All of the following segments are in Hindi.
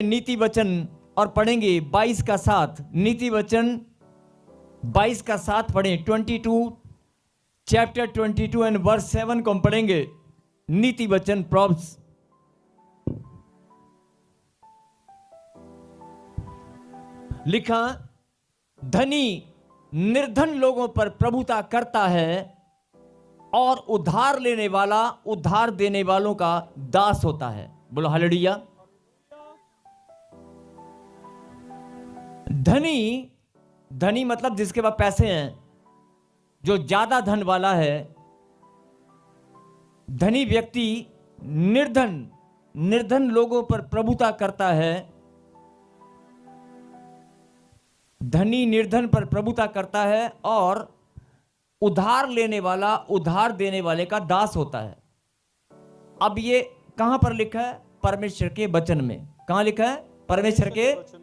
नीति वचन और पढ़ेंगे 22 का 7। नीति वचन 22 का 7 पढ़ें। 22 चैप्टर 22 एंड वर्स 7 को हम पढ़ेंगे। नीति वचन प्रॉब्स। लिखा, धनी निर्धन लोगों पर प्रभुता करता है और उधार लेने वाला उधार देने वालों का दास होता है। बोलो हालेलुया। धनी मतलब जिसके पास पैसे हैं, जो ज्यादा धन वाला है। धनी व्यक्ति निर्धन लोगों पर प्रभुता करता है। धनी निर्धन पर प्रभुता करता है और उधार लेने वाला उधार देने वाले का दास होता है। अब ये कहां पर लिखा है? परमेश्वर के वचन में। कहां लिखा है? परमेश्वर के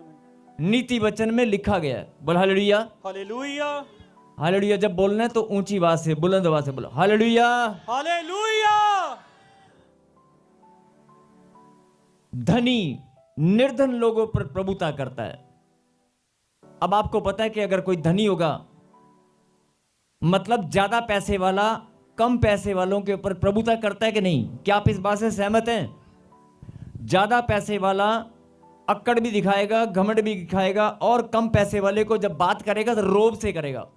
नीति वचन में लिखा गया है। बोल हालेलुया। हालेलुया। हालेलुया जब बोलना है तो ऊंची आवाज से, बुलंद आवाज से बोलो हालेलुया। हालेलुया। धनी निर्धन लोगों पर प्रभुता करता है। अब आपको पता है कि अगर कोई धनी होगा, मतलब ज्यादा पैसे वाला कम पैसे वालों के ऊपर प्रभुता करता है कि नहीं? क्या आप इस बात से सहमत हैं? ज्यादा पैसे वाला अक्कड़ भी दिखाएगा, घमंड भी दिखाएगा, और कम पैसे वाले को जब बात करेगा तो रोब से करेगा।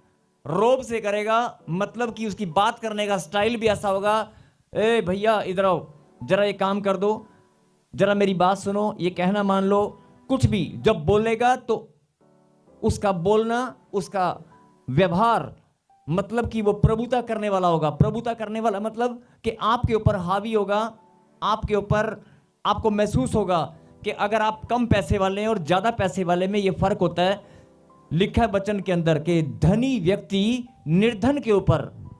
रोब से करेगा मतलब कि उसकी बात करने का स्टाइल भी ऐसा होगा, ए भैया इधर आओ, जरा ये काम कर दो, जरा मेरी बात सुनो, ये कहना मान लो। कुछ भी जब बोलेगा तो उसका बोलना, उसका व्यवहार मतलब कि वो प्रभुता करने वाला होगा। प्रभुता करने वाला मतलब कि आपके ऊपर हावी होगा, आपके ऊपर आपको महसूस होगा कि अगर आप कम पैसे वाले हैं और ज्यादा पैसे वाले में ये फर्क होता है। लिखा है वचन के अंदर कि धनी व्यक्ति निर्धन के ऊपर,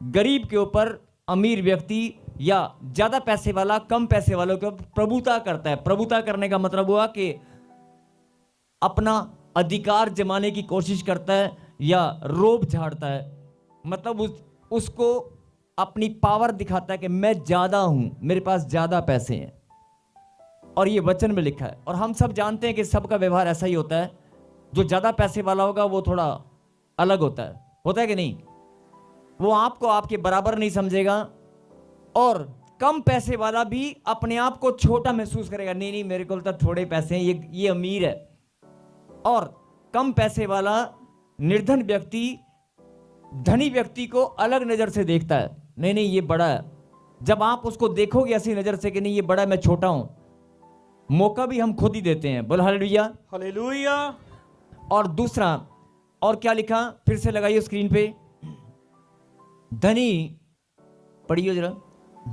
गरीब के ऊपर अमीर व्यक्ति, या ज्यादा पैसे वाला कम पैसे वालों के ऊपर प्रभुता करता है। प्रभुता करने का मतलब हुआ कि अपना अधिकार जमाने की कोशिश करता है या रोब झाड़ता है। मतलब उसको अपनी पावर दिखाता है कि मैं ज्यादा हूं, मेरे पास ज्यादा पैसे हैं। और ये वचन में लिखा है। और हम सब जानते हैं कि सबका व्यवहार ऐसा ही होता है। जो ज्यादा पैसे वाला होगा वो थोड़ा अलग होता है कि नहीं? वो आपको आपके बराबर नहीं समझेगा, और कम पैसे वाला भी अपने आप को छोटा महसूस करेगा। नहीं नहीं, मेरे को तो थोड़े पैसे हैं, ये अमीर है। और कम पैसे वाला निर्धन व्यक्ति धनी व्यक्ति को अलग नजर से देखता है। नहीं नहीं, ये बड़ा है। जब आप उसको देखोगे ऐसी नजर से कि नहीं ये बड़ा है, मैं छोटा हूं, मौका भी हम खुद ही देते हैं। बोल हालेलुया। हालेलुया। और दूसरा, और क्या लिखा? फिर से लगाइए स्क्रीन पे। धनी, पढ़िए जरा।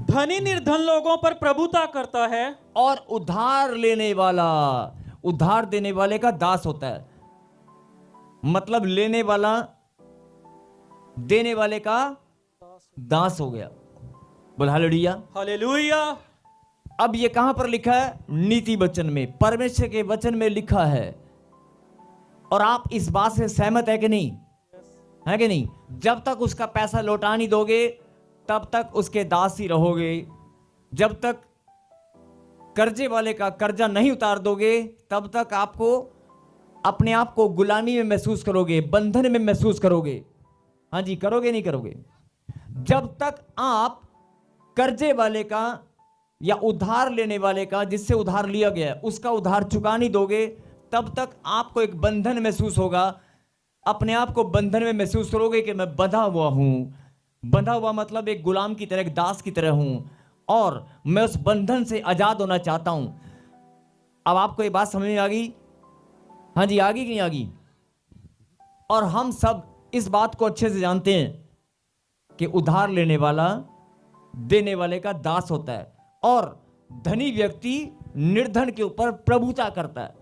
धनी निर्धन लोगों पर प्रभुता करता है और उधार लेने वाला उधार देने वाले का दास होता है। मतलब लेने वाला देने वाले का दास हो गया। बोल हालेलुया। हालेलुया। अब ये कहां पर लिखा है? नीति वचन में, परमेश्वर के वचन में लिखा है। और आप इस बात से सहमत है कि नहीं? है कि नहीं? जब तक उसका पैसा लौटा नहीं दोगे तब तक उसके दास ही रहोगे। जब तक कर्जे वाले का कर्जा नहीं उतार दोगे तब तक आपको अपने आप को गुलामी में महसूस करोगे, बंधन में महसूस करोगे। हाँ जी, करोगे नहीं करोगे? जब तक आप कर्जे वाले का या उधार लेने वाले का, जिससे उधार लिया गया है, उसका उधार चुका नहीं दोगे तब तक आपको एक बंधन महसूस होगा। अपने आप को बंधन में महसूस करोगे कि मैं बंधा हुआ हूं। बंधा हुआ मतलब एक गुलाम की तरह, एक दास की तरह हूं, और मैं उस बंधन से आजाद होना चाहता हूं। अब आपको ये बात समझ में आ गई? हाँ जी, आ गई कि नहीं आ गई? और हम सब इस बात को अच्छे से जानते हैं कि उधार लेने वाला देने वाले का दास होता है, और धनी व्यक्ति निर्धन के ऊपर प्रभुता करता है।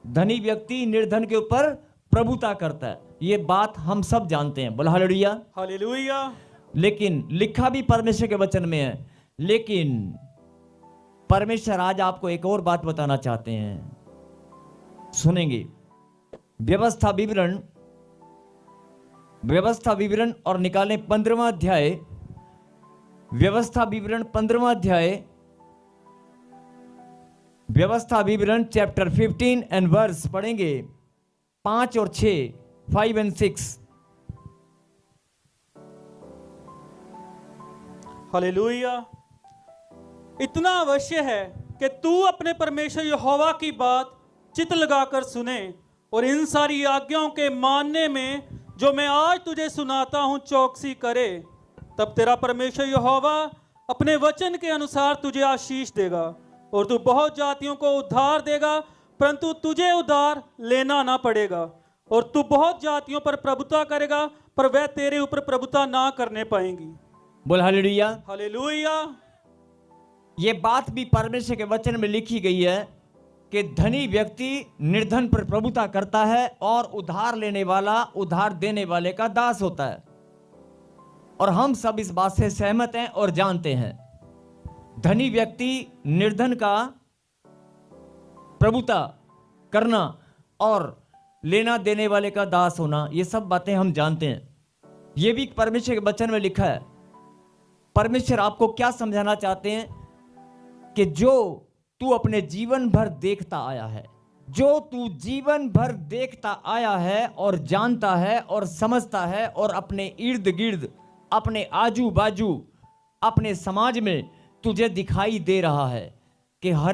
धनी व्यक्ति निर्धन के ऊपर प्रभुता करता है। ये बात हम सब जानते हैं। बोला हालेलुया। हालेलुया। लेकिन लिखा भी परमेश्वर के वचन में है। लेकिन परमेश्वर आज आपको एक और बात बताना चाहते हैं, सुनेंगे। व्यवस्था विवरण और निकालें 15वां अध्याय। व्यवस्था विवरण 15वां अध्याय व्यवस्था विवरण चैप्टर 15 एंड वर्स पढ़ेंगे 5 और 6, 5 एंड 6। हालेलुया। इतना अवश्य है कि तू अपने परमेश्वर यहोवा की बात चित्त लगाकर सुने और इन सारी आज्ञाओं के मानने में जो मैं आज तुझे सुनाता हूं चौकसी करे, तब तेरा परमेश्वर यहोवा अपने वचन के अनुसार तुझे आशीष देगा और तू बहुत जातियों को उद्धार देगा, परंतु तुझे उद्धार लेना ना पड़ेगा। और तू बहुत जातियों पर प्रभुता करेगा, पर वह तेरे ऊपर प्रभुता ना करने पाएंगी। बोल हालेलुया। हालेलुया। ये बात भी परमेश्वर के वचन में लिखी गई है कि धनी व्यक्ति निर्धन पर प्रभुता करता है और उधार लेने वाला उधार देने वाले का दास होता है। और हम सब इस बात से सहमत हैं और जानते हैं। धनी व्यक्ति निर्धन का प्रभुता करना और लेना देने वाले का दास होना, ये सब बातें हम जानते हैं। ये भी परमेश्वर के वचन में लिखा है। परमेश्वर आपको क्या समझाना चाहते हैं कि जो तू अपने जीवन भर देखता आया है, जो तू जीवन भर देखता आया है और जानता है और समझता है और अपने इर्द गिर्द, अपने आजू बाजू, अपने समाज में तुझे दिखाई दे रहा है कि हर